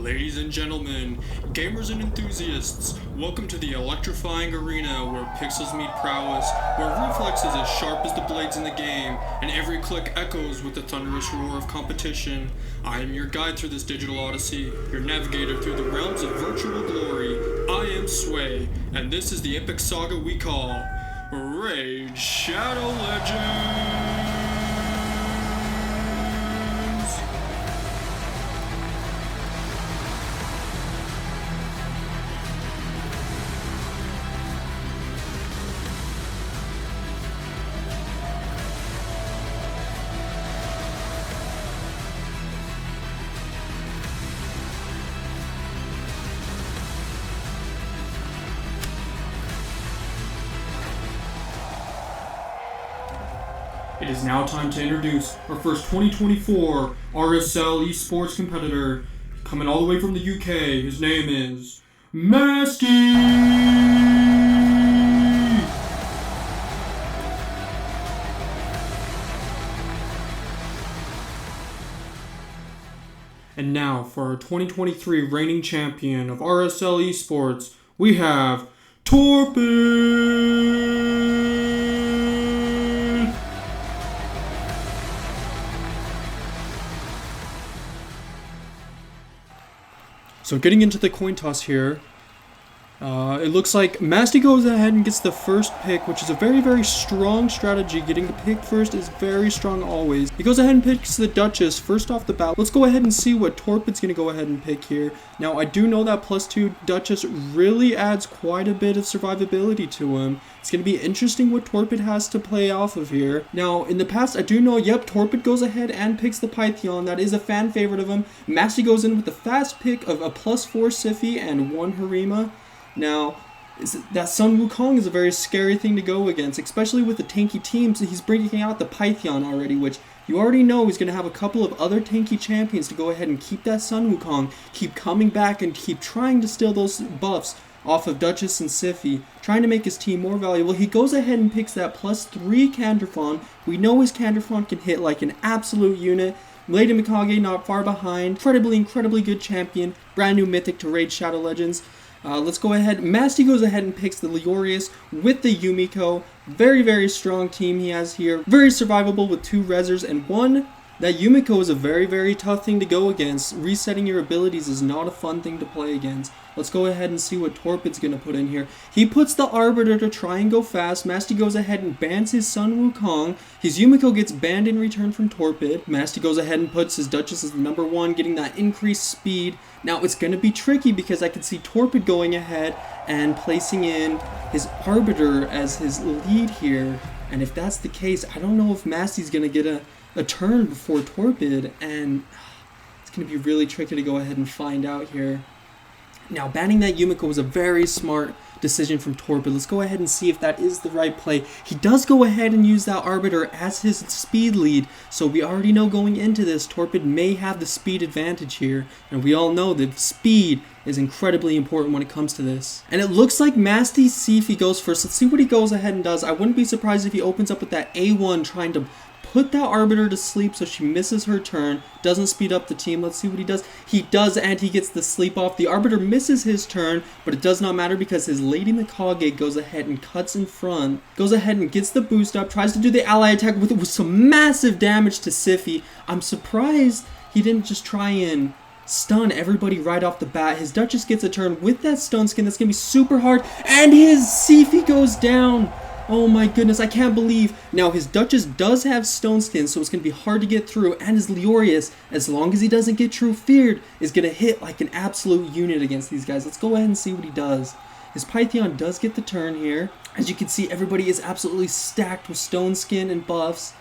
Ladies and gentlemen, gamers and enthusiasts, welcome to the electrifying arena where pixels meet prowess, where reflexes as sharp as the blades in the game, and every click echoes with the thunderous roar of competition. I am your guide through this digital odyssey, your navigator through the realms of virtual glory. I am Sway, and this is the epic saga we call Raid Shadow Legends! It is now time to introduce our first 2024 RSL Esports competitor. Coming all the way from the UK, his name is Masty! And now for our 2023 reigning champion of RSL Esports, we have Torpid! So getting into the coin toss here, it looks like Masty goes ahead and gets the first pick, which is a very, very strong strategy. Getting the pick first is very strong always. He goes ahead and picks the Duchess first off the bat. Let's go ahead and see what Torpid's going to go ahead and pick here. Now, I do know that +2 Duchess really adds quite a bit of survivability to him. It's going to be interesting what Torpid has to play off of here. Now, in the past, I do know, yep, Torpid goes ahead and picks the Python. That is a fan favorite of him. Masty goes in with the fast pick of a +4 Siphi and 1 Harima. Now, that Sun Wukong is a very scary thing to go against, especially with the tanky teams. He's bringing out the Python already, which you already know he's going to have a couple of other tanky champions to go ahead and keep that Sun Wukong, keep coming back and keep trying to steal those buffs off of Duchess and Siphi, trying to make his team more valuable. He goes ahead and picks that +3 Candrafon. We know his Candrafon can hit like an absolute unit. Lady Mikage not far behind. Incredibly good champion. Brand new mythic to Raid Shadow Legends. Let's go ahead. Masty goes ahead and picks the Leorius with the Yumiko. Very, very strong team he has here. Very survivable with 2 Rezzers and 1. That Yumiko is a very, very tough thing to go against. Resetting your abilities is not a fun thing to play against. Let's go ahead and see what Torpid's going to put in here. He puts the Arbiter to try and go fast. Masty goes ahead and bans his Sun Wukong. His Yumiko gets banned in return from Torpid. Masty goes ahead and puts his Duchess as the #1, getting that increased speed. Now, it's going to be tricky because I can see Torpid going ahead and placing in his Arbiter as his lead here. And if that's the case, I don't know if Masty's going to get a turn before Torpid, and it's going to be really tricky to go ahead and find out here. Now, banning that Yumiko was a very smart decision from Torpid. Let's go ahead and see if that is the right play. He does go ahead and use that Arbiter as his speed lead, so we already know going into this, Torpid may have the speed advantage here, and we all know that speed is incredibly important when it comes to this. And it looks like Masty Siphi goes first. Let's see what he goes ahead and does. I wouldn't be surprised if he opens up with that A1, trying to put that Arbiter to sleep so she misses her turn, doesn't speed up the team. Let's see what he does. He does, and he gets the sleep off. The Arbiter misses his turn, but it does not matter because his Lady Mikage goes ahead and cuts in front, goes ahead and gets the boost up, tries to do the ally attack with some massive damage to Siphi. I'm surprised he didn't just try and stun everybody right off the bat. His Duchess gets a turn with that stun skin. That's going to be super hard, and his Siphi goes down. Oh my goodness, I can't believe. Now, his Duchess does have Stone Skin, so it's going to be hard to get through. And his Leorius, as long as he doesn't get True Feared, is going to hit like an absolute unit against these guys. Let's go ahead and see what he does. His Python does get the turn here. As you can see, everybody is absolutely stacked with Stone Skin and buffs.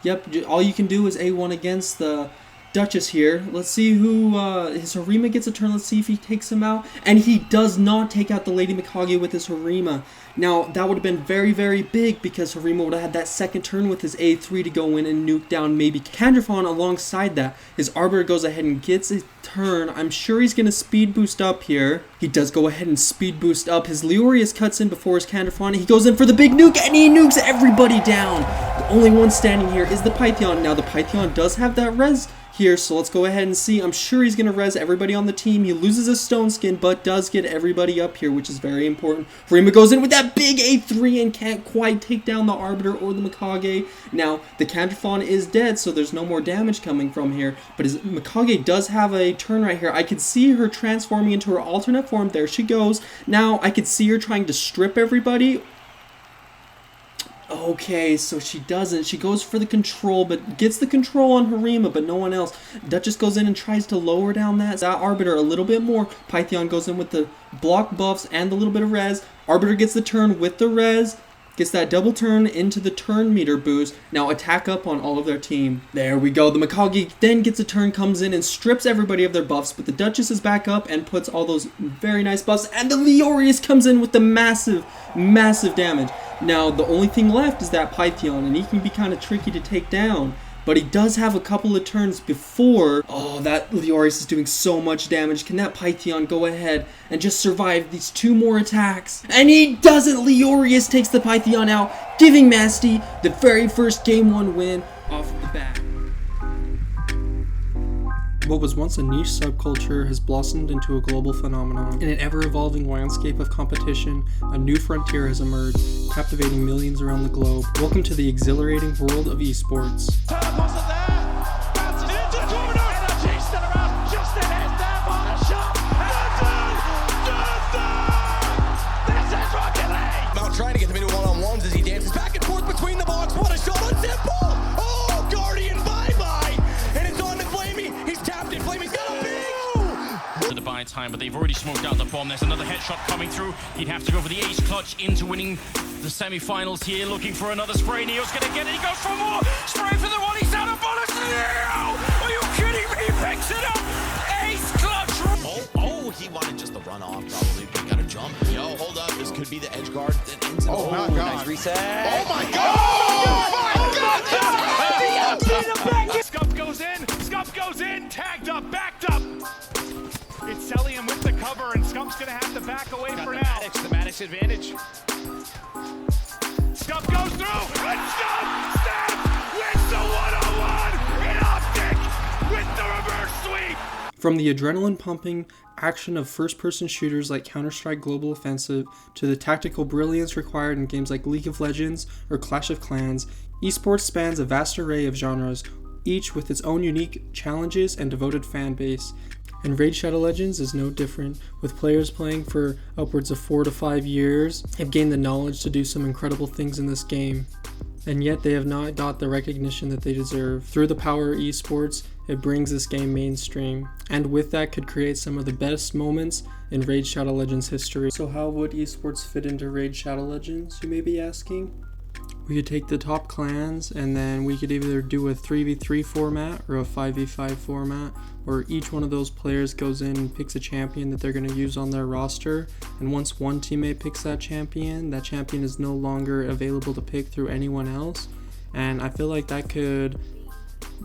Yep, all you can do is A1 against the Duchess here. Let's see who, his Harima gets a turn. Let's see if he takes him out. And he does not take out the Lady Mikage with his Harima. Now, that would have been very, very big because Harima would have had that second turn with his A3 to go in and nuke down maybe Candrafon alongside that. His Arbiter goes ahead and gets a turn. I'm sure he's going to speed boost up here. He does go ahead and speed boost up. His Leorius cuts in before his Candrafon. He goes in for the big nuke and he nukes everybody down. the only one standing here is the Python. Now the Python does have that res here, so let's go ahead and see. I'm sure he's going to res everybody on the team. He loses his stone skin, but does get everybody up here, which is very important. Rima goes in with that big A3 and can't quite take down the Arbiter or the Mikage. Now, the Candrathon is dead, so there's no more damage coming from here, but his Mikage does have a turn right here. I could see her transforming into her alternate form. There she goes. Now, I could see her trying to strip everybody. Okay, so she doesn't. She goes for the control, but gets the control on Harima, but no one else. Duchess goes in and tries to lower down that Arbiter a little bit more. Python goes in with the block buffs and the little bit of res. Arbiter gets the turn with the res. Gets that double turn into the turn meter boost. Now attack up on all of their team. There we go. The Mikage then gets a turn, comes in and strips everybody of their buffs, but the Duchess is back up and puts all those very nice buffs, and the Leorius comes in with the massive damage. Now the only thing left is that Python, and he can be kind of tricky to take down. But he does have a couple of turns before. Oh, that Leorius is doing so much damage. Can that Python go ahead and just survive these 2 more attacks? And he doesn't! Leorius takes the Python out, giving Masty the very first Game 1 win off of the bat. What was once a niche subculture has blossomed into a global phenomenon. In an ever-evolving landscape of competition, a new frontier has emerged, captivating millions around the globe. Welcome to the exhilarating world of esports. Trying to get them into one-on-ones as he dances back and forth between the blocks. What a shot on Simple! Oh, Guardian, bye-bye! And it's on to Flamey. He's tapped it. Flamey's got a big... To the buy time, but they've already smoked out the bomb. There's another headshot coming through. He'd have to go for the ace clutch into winning the semi-finals here, looking for another spray. Neo's gonna get it. He goes for more. Spray for the one. He's out of bullets. Neo! Are you kidding me? He picks it up. Ace clutch. Oh, he wanted just the run off, probably. But got to jump. Yo, hold up. This could be the edge guard. Oh, my God. Nice reset. Oh, my God. Oh, my God. Scuff goes in, tagged up, backed up. It's Celium with the cover, and Scump's gonna have to back away for now. The Maddox advantage. Scuff goes through, and Scump snaps wins the 101 in Optic with the reverse sweep. From the adrenaline-pumping action of first-person shooters like Counter-Strike Global Offensive to the tactical brilliance required in games like League of Legends or Clash of Clans, esports spans a vast array of genres, each with its own unique challenges and devoted fan base. And Raid Shadow Legends is no different, with players playing for upwards of 4 to 5 years, have gained the knowledge to do some incredible things in this game. And yet they have not got the recognition that they deserve. Through the power of esports, it brings this game mainstream, and with that could create some of the best moments in Raid Shadow Legends history. So how would esports fit into Raid Shadow Legends, you may be asking? We could take the top clans, and then we could either do a 3v3 format or a 5v5 format, where each one of those players goes in and picks a champion that they're going to use on their roster, and once one teammate picks that champion is no longer available to pick through anyone else. And I feel like that could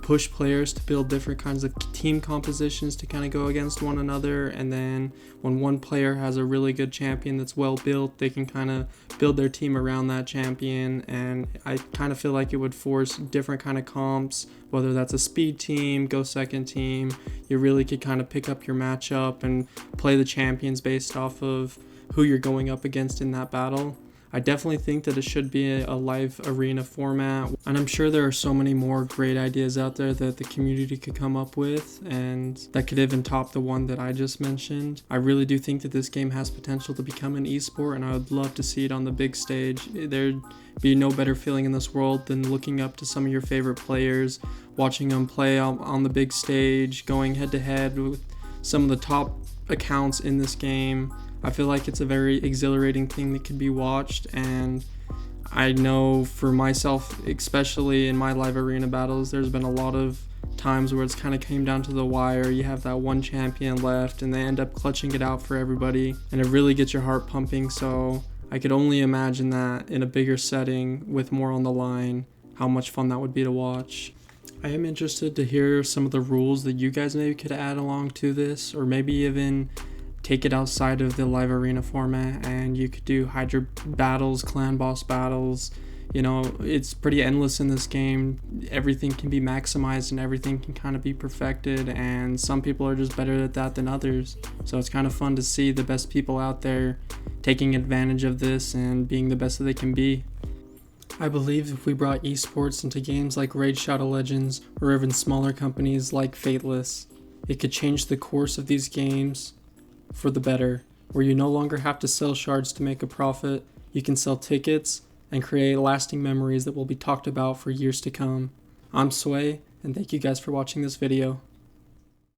push players to build different kinds of team compositions to kind of go against one another, and then when one player has a really good champion that's well built, they can kind of build their team around that champion. And I kind of feel like it would force different kind of comps, whether that's a speed team, go second team. You really could kind of pick up your matchup and play the champions based off of who you're going up against in that battle. I definitely think that it should be a live arena format, and I'm sure there are so many more great ideas out there that the community could come up with, and that could even top the one that I just mentioned. I really do think that this game has potential to become an esport, and I would love to see it on the big stage. There'd be no better feeling in this world than looking up to some of your favorite players, watching them play on the big stage, going head to head with some of the top accounts in this game. I feel like it's a very exhilarating thing that can be watched, and I know for myself, especially in my live arena battles, there's been a lot of times where it's kind of came down to the wire. You have that one champion left and they end up clutching it out for everybody, and it really gets your heart pumping. So I could only imagine that in a bigger setting with more on the line, how much fun that would be to watch. I am interested to hear some of the rules that you guys maybe could add along to this, or maybe even take it outside of the live arena format and you could do Hydra battles, clan boss battles. You know, it's pretty endless in this game. Everything can be maximized and everything can kind of be perfected, and some people are just better at that than others. So it's kind of fun to see the best people out there taking advantage of this and being the best that they can be. I believe if we brought esports into games like Raid Shadow Legends or even smaller companies like Fateless, it could change the course of these games for the better, where you no longer have to sell shards to make a profit. You can sell tickets and create lasting memories that will be talked about for years to come. I'm Sway, and thank you guys for watching this video.